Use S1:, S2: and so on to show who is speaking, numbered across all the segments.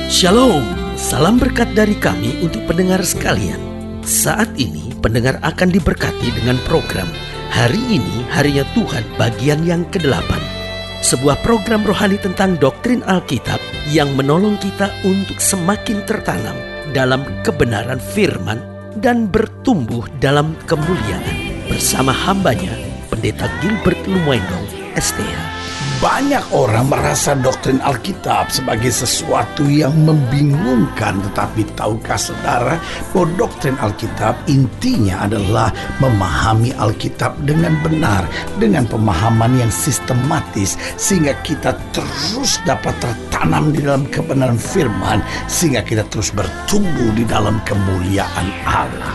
S1: Shalom, salam berkat dari kami untuk pendengar sekalian. Saat ini pendengar akan diberkati dengan program Hari Ini Harinya Tuhan bagian yang ke-8. Sebuah program rohani tentang doktrin Alkitab yang menolong kita untuk semakin tertanam dalam kebenaran firman dan bertumbuh dalam kemuliaan. Bersama hambanya, Pendeta Gilbert Lumwendong, STH.
S2: Banyak orang merasa doktrin Alkitab sebagai sesuatu yang membingungkan. Tetapi tahukah saudara bahwa doktrin Alkitab intinya adalah memahami Alkitab dengan benar, dengan pemahaman yang sistematis, sehingga kita terus dapat tertanam di dalam kebenaran firman, sehingga kita terus bertumbuh di dalam kemuliaan Allah.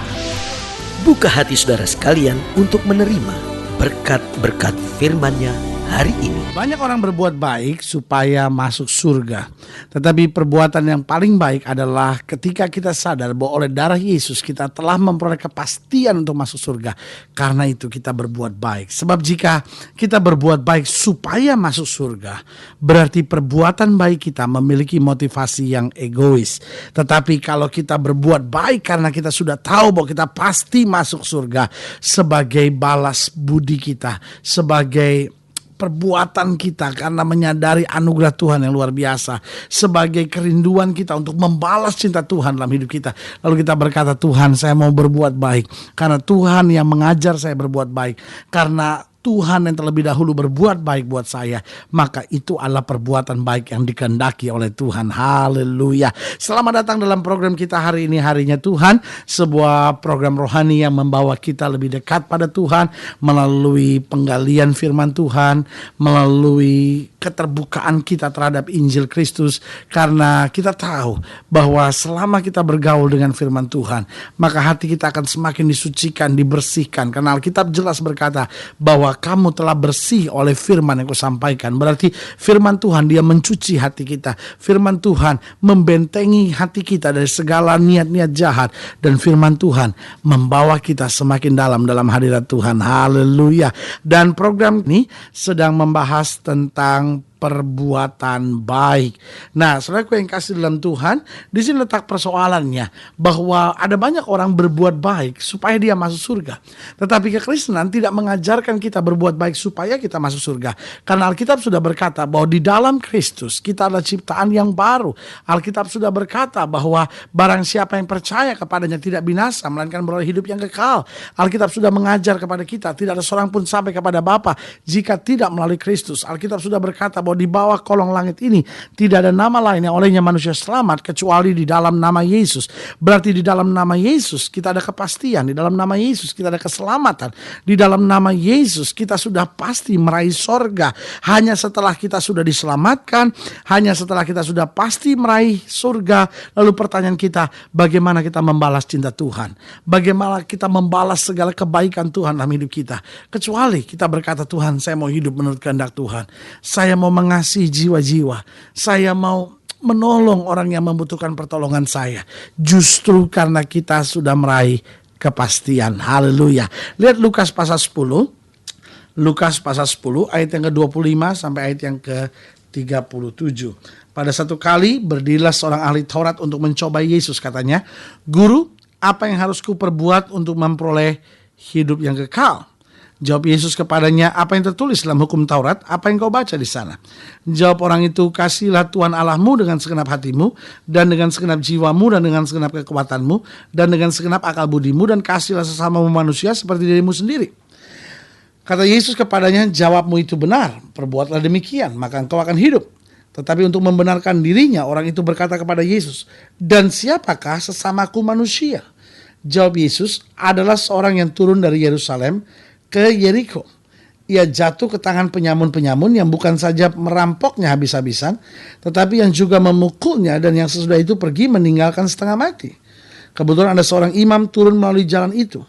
S1: Buka hati saudara sekalian untuk menerima berkat-berkat firman-Nya hari ini.
S3: Banyak orang berbuat baik supaya masuk surga. Tetapi perbuatan yang paling baik adalah ketika kita sadar bahwa oleh darah Yesus kita telah memperoleh kepastian untuk masuk surga. Karena itu kita berbuat baik. Sebab jika kita berbuat baik supaya masuk surga, berarti perbuatan baik kita memiliki motivasi yang egois. Tetapi kalau kita berbuat baik karena kita sudah tahu bahwa kita pasti masuk surga, sebagai balas budi kita, sebagai perbuatan kita karena menyadari anugerah Tuhan yang luar biasa, sebagai kerinduan kita untuk membalas cinta Tuhan dalam hidup kita. Lalu kita berkata, Tuhan, saya mau berbuat baik karena Tuhan yang mengajar saya berbuat baik, karena Tuhan yang terlebih dahulu berbuat baik buat saya, maka itu adalah perbuatan baik yang dikehendaki oleh Tuhan. Haleluya. Selamat datang dalam program kita hari ini, Harinya Tuhan, sebuah program rohani yang membawa kita lebih dekat pada Tuhan melalui penggalian firman Tuhan, melalui keterbukaan kita terhadap Injil Kristus. Karena kita tahu bahwa selama kita bergaul dengan firman Tuhan, maka hati kita akan semakin disucikan, dibersihkan. Karena Alkitab jelas berkata bahwa kamu telah bersih oleh firman yang kusampaikan. Berarti firman Tuhan dia mencuci hati kita. Firman Tuhan membentengi hati kita dari segala niat-niat jahat. Dan firman Tuhan membawa kita semakin dalam hadirat Tuhan. Haleluya. Dan program ini sedang membahas tentang perbuatan baik. Nah, saudaraku yang kasih dalam Tuhan, di sini letak persoalannya bahwa ada banyak orang berbuat baik supaya dia masuk surga. Tetapi kekristenan tidak mengajarkan kita berbuat baik supaya kita masuk surga. Karena Alkitab sudah berkata bahwa di dalam Kristus kita adalah ciptaan yang baru. Alkitab sudah berkata bahwa barang siapa yang percaya kepadanya tidak binasa, melainkan beroleh hidup yang kekal. Alkitab sudah mengajar kepada kita tidak ada seorang pun sampai kepada Bapa jika tidak melalui Kristus. Alkitab sudah berkata bahwa di bawah kolong langit ini tidak ada nama lain yang olehnya manusia selamat kecuali di dalam nama Yesus. Berarti di dalam nama Yesus kita ada kepastian, di dalam nama Yesus kita ada keselamatan, di dalam nama Yesus kita sudah pasti meraih sorga. Hanya setelah kita sudah diselamatkan, hanya setelah kita sudah pasti meraih surga, lalu pertanyaan kita, bagaimana kita membalas cinta Tuhan, bagaimana kita membalas segala kebaikan Tuhan dalam hidup kita, kecuali kita berkata, Tuhan, saya mau hidup menurut kehendak Tuhan, saya mau mengasihi jiwa-jiwa, saya mau menolong orang yang membutuhkan pertolongan saya. Justru karena kita sudah meraih kepastian. Haleluya. Lihat Lukas pasal 10. Lukas pasal 10 ayat yang ke-25 sampai ayat yang ke-37. Pada satu kali berdirilah seorang ahli Taurat untuk mencoba Yesus, katanya, Guru, apa yang harus kuperbuat untuk memperoleh hidup yang kekal? Jawab Yesus kepadanya, apa yang tertulis dalam hukum Taurat? Apa yang kau baca di sana? Jawab orang itu, kasihilah Tuhan Allahmu dengan segenap hatimu, dan dengan segenap jiwamu, dan dengan segenap kekuatanmu, dan dengan segenap akal budimu, dan kasihlah sesamamu manusia seperti dirimu sendiri. Kata Yesus kepadanya, jawabmu itu benar, perbuatlah demikian, maka engkau akan hidup. Tetapi untuk membenarkan dirinya, orang itu berkata kepada Yesus, dan siapakah sesamaku manusia? Jawab Yesus, adalah seorang yang turun dari Yerusalem ke Yeriko. Ia jatuh ke tangan penyamun-penyamun yang bukan saja merampoknya habis-habisan, tetapi yang juga memukulnya, dan yang sesudah itu pergi meninggalkan setengah mati. Kebetulan ada seorang imam turun melalui jalan itu.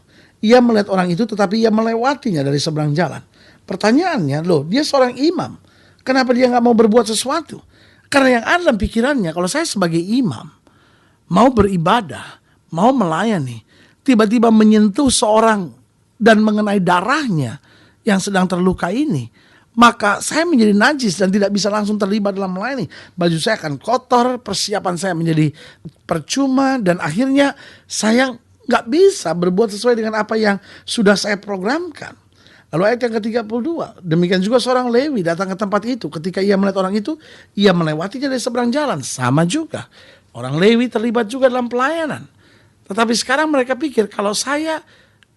S3: Ia melihat orang itu, tetapi ia melewatinya dari seberang jalan. Pertanyaannya, loh, dia seorang imam, kenapa dia gak mau berbuat sesuatu? Karena yang ada dalam pikirannya, kalau saya sebagai imam mau beribadah, mau melayani, tiba-tiba menyentuh seorang dan mengenai darahnya yang sedang terluka ini, maka saya menjadi najis dan tidak bisa langsung terlibat dalam melayani. Baju saya akan kotor, persiapan saya menjadi percuma, dan akhirnya saya nggak bisa berbuat sesuai dengan apa yang sudah saya programkan. Lalu ayat yang ke-32, demikian juga seorang Lewi datang ke tempat itu. Ketika ia melihat orang itu, ia melewatinya dari seberang jalan. Sama juga, orang Lewi terlibat juga dalam pelayanan. Tetapi sekarang mereka pikir, kalau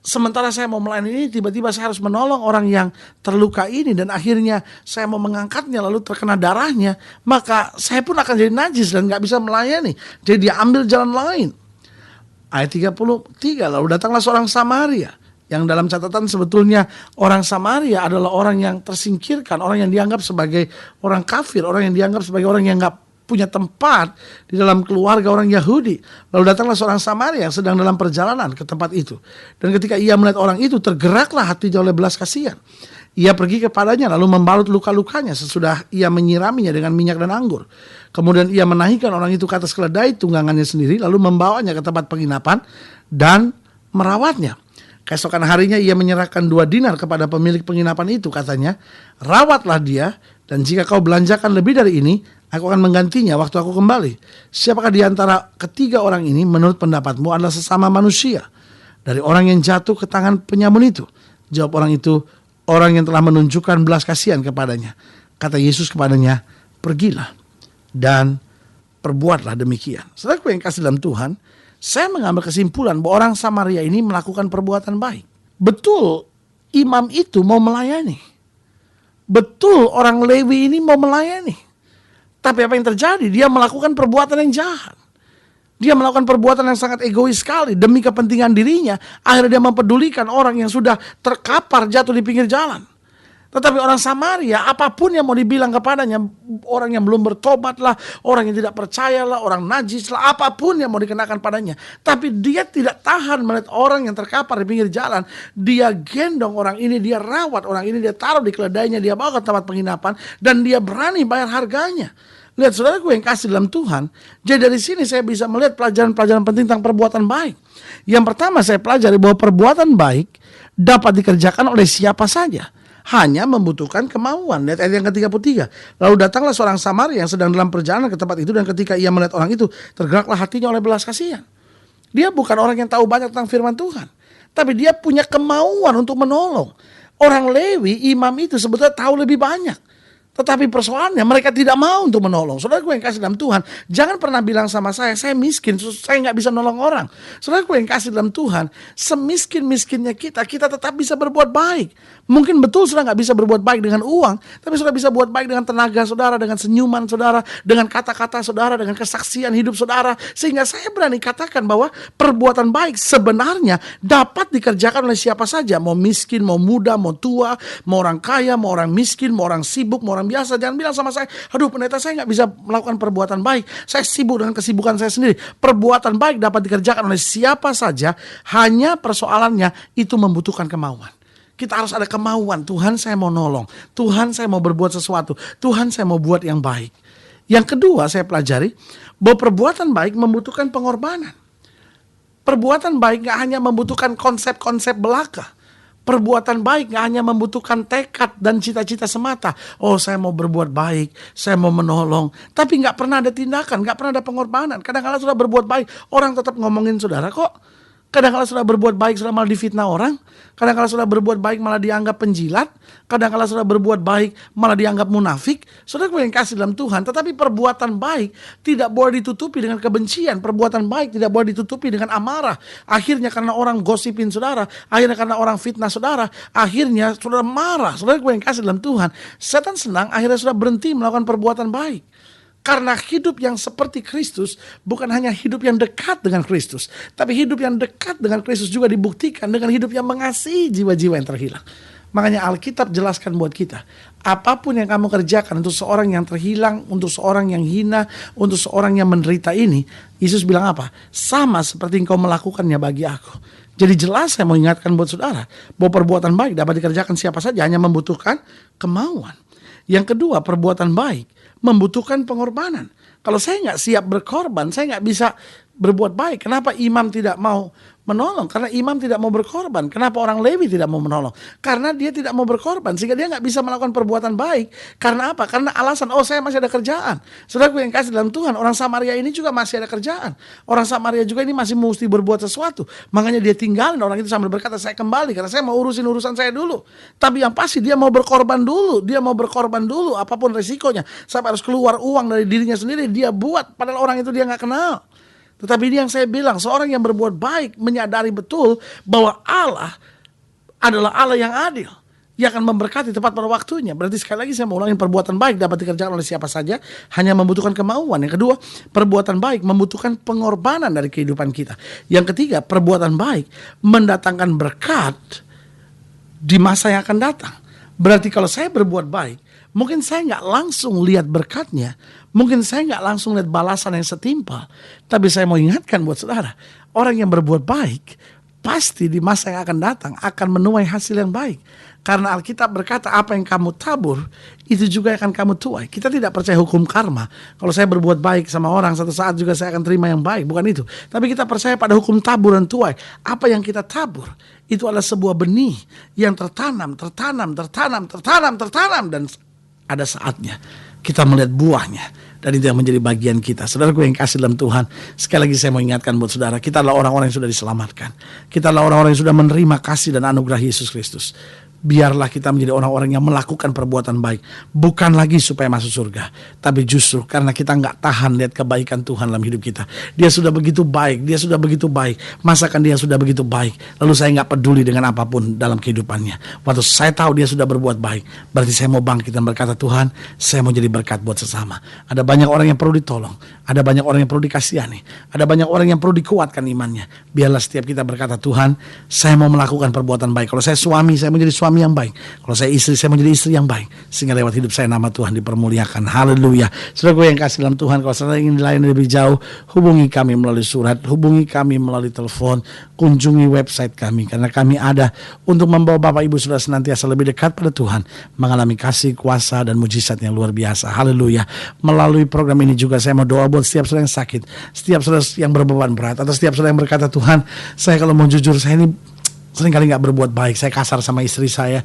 S3: sementara saya mau melayani ini, tiba-tiba saya harus menolong orang yang terluka ini, dan akhirnya saya mau mengangkatnya lalu terkena darahnya, maka saya pun akan jadi najis dan gak bisa melayani. Jadi dia ambil jalan lain. Ayat 33, lalu datanglah seorang Samaria, yang dalam catatan sebetulnya orang Samaria adalah orang yang tersingkirkan, orang yang dianggap sebagai orang kafir, orang yang dianggap sebagai orang yang gak punya tempat di dalam keluarga orang Yahudi. Lalu datanglah seorang Samaria yang sedang dalam perjalanan ke tempat itu. Dan ketika ia melihat orang itu, tergeraklah hatinya oleh belas kasihan. Ia pergi kepadanya lalu membalut luka-lukanya sesudah ia menyiraminya dengan minyak dan anggur. Kemudian ia menaikkan orang itu ke atas keledai tunggangannya sendiri, lalu membawanya ke tempat penginapan dan merawatnya. Keesokan harinya ia menyerahkan 2 dinar kepada pemilik penginapan itu, katanya, rawatlah dia, dan jika kau belanjakan lebih dari ini, aku akan menggantinya waktu aku kembali. Siapakah di antara ketiga orang ini menurut pendapatmu adalah sesama manusia dari orang yang jatuh ke tangan penyamun itu? Jawab orang itu, orang yang telah menunjukkan belas kasihan kepadanya. Kata Yesus kepadanya, pergilah dan perbuatlah demikian. Saudaraku yang kasih dalam Tuhan, saya mengambil kesimpulan bahwa orang Samaria ini melakukan perbuatan baik. Betul, imam itu mau melayani. Betul, orang Lewi ini mau melayani. Tapi apa yang terjadi? Dia melakukan perbuatan yang jahat. Dia melakukan perbuatan yang sangat egois sekali demi kepentingan dirinya. Akhirnya dia mempedulikan orang yang sudah terkapar jatuh di pinggir jalan. Tetapi orang Samaria, apapun yang mau dibilang kepadanya, orang yang belum bertobat lah, orang yang tidak percaya lah, orang najis lah, apapun yang mau dikenakan padanya. Tapi dia tidak tahan melihat orang yang terkapar di pinggir jalan. Dia gendong orang ini, dia rawat orang ini, dia taruh di keledainya, dia bawa ke tempat penginapan, dan dia berani bayar harganya. Lihat saudaraku yang kasih dalam Tuhan. Jadi dari sini saya bisa melihat pelajaran-pelajaran penting tentang perbuatan baik. Yang pertama saya pelajari bahwa perbuatan baik dapat dikerjakan oleh siapa saja. Hanya membutuhkan kemauan. Lihat ayat yang ke-33. Lalu datanglah seorang Samaria yang sedang dalam perjalanan ke tempat itu, dan ketika ia melihat orang itu, tergeraklah hatinya oleh belas kasihan. Dia bukan orang yang tahu banyak tentang firman Tuhan, tapi dia punya kemauan untuk menolong. Orang Lewi, imam itu sebetulnya tahu lebih banyak. Tetapi persoalannya mereka tidak mau untuk menolong. Saudaraku yang kasih dalam Tuhan, jangan pernah bilang sama saya miskin, saya nggak bisa nolong orang. Saudaraku yang kasih dalam Tuhan, semiskin-miskinnya kita tetap bisa berbuat baik. Mungkin betul sudah nggak bisa berbuat baik dengan uang, tapi sudah bisa buat baik dengan tenaga saudara, dengan senyuman saudara, dengan kata-kata saudara, dengan kesaksian hidup saudara. Sehingga saya berani katakan bahwa perbuatan baik sebenarnya dapat dikerjakan oleh siapa saja. Mau miskin, mau muda, mau tua, mau orang kaya, mau orang miskin, mau orang sibuk, mau orang biasa. Jangan bilang sama saya, aduh pendeta saya nggak bisa melakukan perbuatan baik, saya sibuk dengan kesibukan saya sendiri. Perbuatan baik dapat dikerjakan oleh siapa saja, hanya persoalannya itu membutuhkan kemauan. Kita harus ada kemauan, Tuhan saya mau nolong, Tuhan saya mau berbuat sesuatu, Tuhan saya mau buat yang baik. Yang kedua saya pelajari bahwa perbuatan baik membutuhkan pengorbanan. Perbuatan baik gak hanya membutuhkan konsep-konsep belaka. Perbuatan baik gak hanya membutuhkan tekad dan cita-cita semata. Oh saya mau berbuat baik, saya mau menolong. Tapi gak pernah ada tindakan, gak pernah ada pengorbanan. Kadang-kadang sudah berbuat baik, orang tetap ngomongin saudara kok. Kadang-kadang sudah berbuat baik sudah malah difitnah orang. Kadang-kadang sudah berbuat baik malah dianggap penjilat. Kadang-kadang sudah berbuat baik malah dianggap munafik. Saudara yang kasih dalam Tuhan. Tetapi perbuatan baik tidak boleh ditutupi dengan kebencian. Perbuatan baik tidak boleh ditutupi dengan amarah. Akhirnya karena orang gosipin saudara, akhirnya karena orang fitnah saudara, akhirnya saudara marah. Saudara yang kasih dalam Tuhan, setan senang akhirnya sudah berhenti melakukan perbuatan baik. Karena hidup yang seperti Kristus bukan hanya hidup yang dekat dengan Kristus, tapi hidup yang dekat dengan Kristus juga dibuktikan dengan hidup yang mengasihi jiwa-jiwa yang terhilang. Makanya Alkitab jelaskan buat kita, apapun yang kamu kerjakan untuk seorang yang terhilang, untuk seorang yang hina, untuk seorang yang menderita ini, Yesus bilang apa? Sama seperti engkau melakukannya bagi aku. Jadi jelas saya mau ingatkan buat saudara, bahwa perbuatan baik dapat dikerjakan siapa saja, hanya membutuhkan kemauan. Yang kedua, perbuatan baik membutuhkan pengorbanan. Kalau saya nggak siap berkorban, saya nggak bisa berbuat baik. Kenapa imam tidak mau menolong? Karena imam tidak mau berkorban. Kenapa orang Lewi tidak mau menolong? Karena dia tidak mau berkorban, sehingga dia nggak bisa melakukan perbuatan baik. Karena apa? Karena alasan, saya masih ada kerjaan. Saudaraku yang kasih dalam Tuhan, orang Samaria ini juga masih ada kerjaan. Orang Samaria juga ini masih mesti berbuat sesuatu. Makanya dia tinggalin orang itu sambil berkata, saya kembali karena saya mau urusin urusan saya dulu. Tapi yang pasti dia mau berkorban dulu. Dia mau berkorban dulu, apapun resikonya. Sampai harus keluar uang dari dirinya sendiri, dia buat. Padahal orang itu dia nggak kenal. Tetapi ini yang saya bilang, seorang yang berbuat baik menyadari betul bahwa Allah adalah Allah yang adil. Dia akan memberkati tepat pada waktunya. Berarti sekali lagi saya mau ulangin, perbuatan baik dapat dikerjakan oleh siapa saja, hanya membutuhkan kemauan. Yang kedua, perbuatan baik membutuhkan pengorbanan dari kehidupan kita. Yang ketiga, perbuatan baik mendatangkan berkat di masa yang akan datang. Berarti kalau saya berbuat baik, mungkin saya nggak langsung lihat berkatnya, mungkin saya nggak langsung lihat balasan yang setimpal. Tapi saya mau ingatkan buat saudara, orang yang berbuat baik pasti di masa yang akan datang akan menuai hasil yang baik. Karena Alkitab berkata, apa yang kamu tabur, itu juga akan kamu tuai. Kita tidak percaya hukum karma. Kalau saya berbuat baik sama orang, satu saat juga saya akan terima yang baik. Bukan itu. Tapi kita percaya pada hukum tabur dan tuai. Apa yang kita tabur, itu adalah sebuah benih yang tertanam. Dan ada saatnya kita melihat buahnya. Dan itu yang menjadi bagian kita. Saudaraku yang kasih dalam Tuhan, sekali lagi saya mau ingatkan buat saudara, kita adalah orang-orang yang sudah diselamatkan. Kita adalah orang-orang yang sudah menerima kasih dan anugerah Yesus Kristus. Biarlah kita menjadi orang-orang yang melakukan perbuatan baik. Bukan lagi supaya masuk surga, tapi justru karena kita nggak tahan lihat kebaikan Tuhan dalam hidup kita. Dia sudah begitu baik, dia sudah begitu baik. Masakan dia sudah begitu baik, lalu saya nggak peduli dengan apapun dalam kehidupannya. Waktu saya tahu dia sudah berbuat baik, berarti saya mau bangkit dan berkata, Tuhan, saya mau jadi berkat buat sesama. Ada banyak orang yang perlu ditolong, ada banyak orang yang perlu dikasihani, ada banyak orang yang perlu dikuatkan imannya. Biarlah setiap kita berkata, Tuhan, saya mau melakukan perbuatan baik. Kalau saya suami, saya menjadi suami yang baik. Kalau saya istri, saya menjadi istri yang baik. Sehingga lewat hidup saya nama Tuhan dipermuliakan. Haleluya. Saudara yang kasih dalam Tuhan, kalau saudara ingin dilayani lebih jauh, hubungi kami melalui surat, hubungi kami melalui telepon, kunjungi website kami. Karena kami ada untuk membawa Bapak Ibu Saudara senantiasa lebih dekat pada Tuhan, mengalami kasih, kuasa, dan mujizat yang luar biasa. Haleluya. Melalui program ini juga saya mau doa buat setiap saudara yang sakit, setiap saudara yang berbeban berat, atau setiap saudara yang berkata, Tuhan, saya kalau mau jujur, saya ini seringkali gak berbuat baik. Saya kasar sama istri saya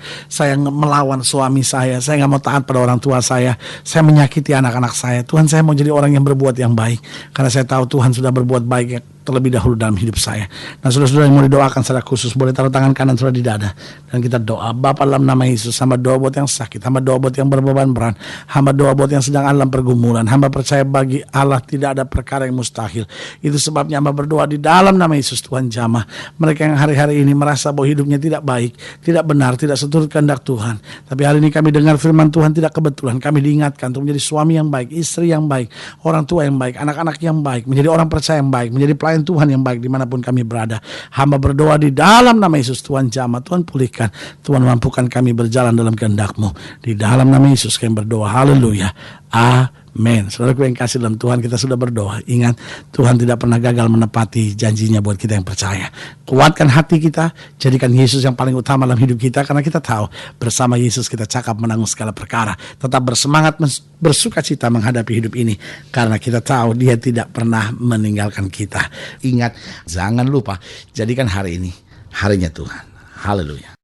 S3: melawan suami saya gak mau taat pada orang tua saya menyakiti anak-anak saya. Tuhan, saya mau jadi orang yang berbuat yang baik, karena saya tahu Tuhan sudah berbuat baik terlebih dahulu dalam hidup saya. Nah, saudara-saudara yang mau didoakan secara khusus, boleh taruh tangan kanan saudara di dada, dan kita doa. Bapa, dalam nama Yesus, hamba doa buat yang sakit, hamba doa buat yang berbeban berat, hamba doa buat yang sedang dalam pergumulan. Hamba percaya bagi Allah tidak ada perkara yang mustahil. Itu sebabnya hamba berdoa di dalam nama Yesus. Tuhan, jamah mereka yang hari-hari ini merasa bahwa hidupnya tidak baik, tidak benar, tidak seturut kehendak Tuhan. Tapi hari ini kami dengar firman Tuhan tidak kebetulan. Kami diingatkan untuk menjadi suami yang baik, istri yang baik, orang tua yang baik, anak-anak yang baik, menjadi orang percaya yang baik, menjadi pelayan Tuhan yang baik dimanapun kami berada. Hamba berdoa di dalam nama Yesus. Tuhan, jamah, Tuhan pulihkan, Tuhan mampukan kami berjalan dalam kehendak-Mu. Di dalam nama Yesus kami berdoa. Haleluya. Amin. Saudaraku yang kasih dalam Tuhan, kita sudah berdoa. Ingat, Tuhan tidak pernah gagal menepati janjinya buat kita yang percaya. Kuatkan hati kita, jadikan Yesus yang paling utama dalam hidup kita, karena kita tahu bersama Yesus kita cakap menanggung segala perkara. Tetap bersemangat, bersuka cita menghadapi hidup ini, karena kita tahu Dia tidak pernah meninggalkan kita. Ingat, jangan lupa, jadikan hari ini harinya Tuhan. Haleluya.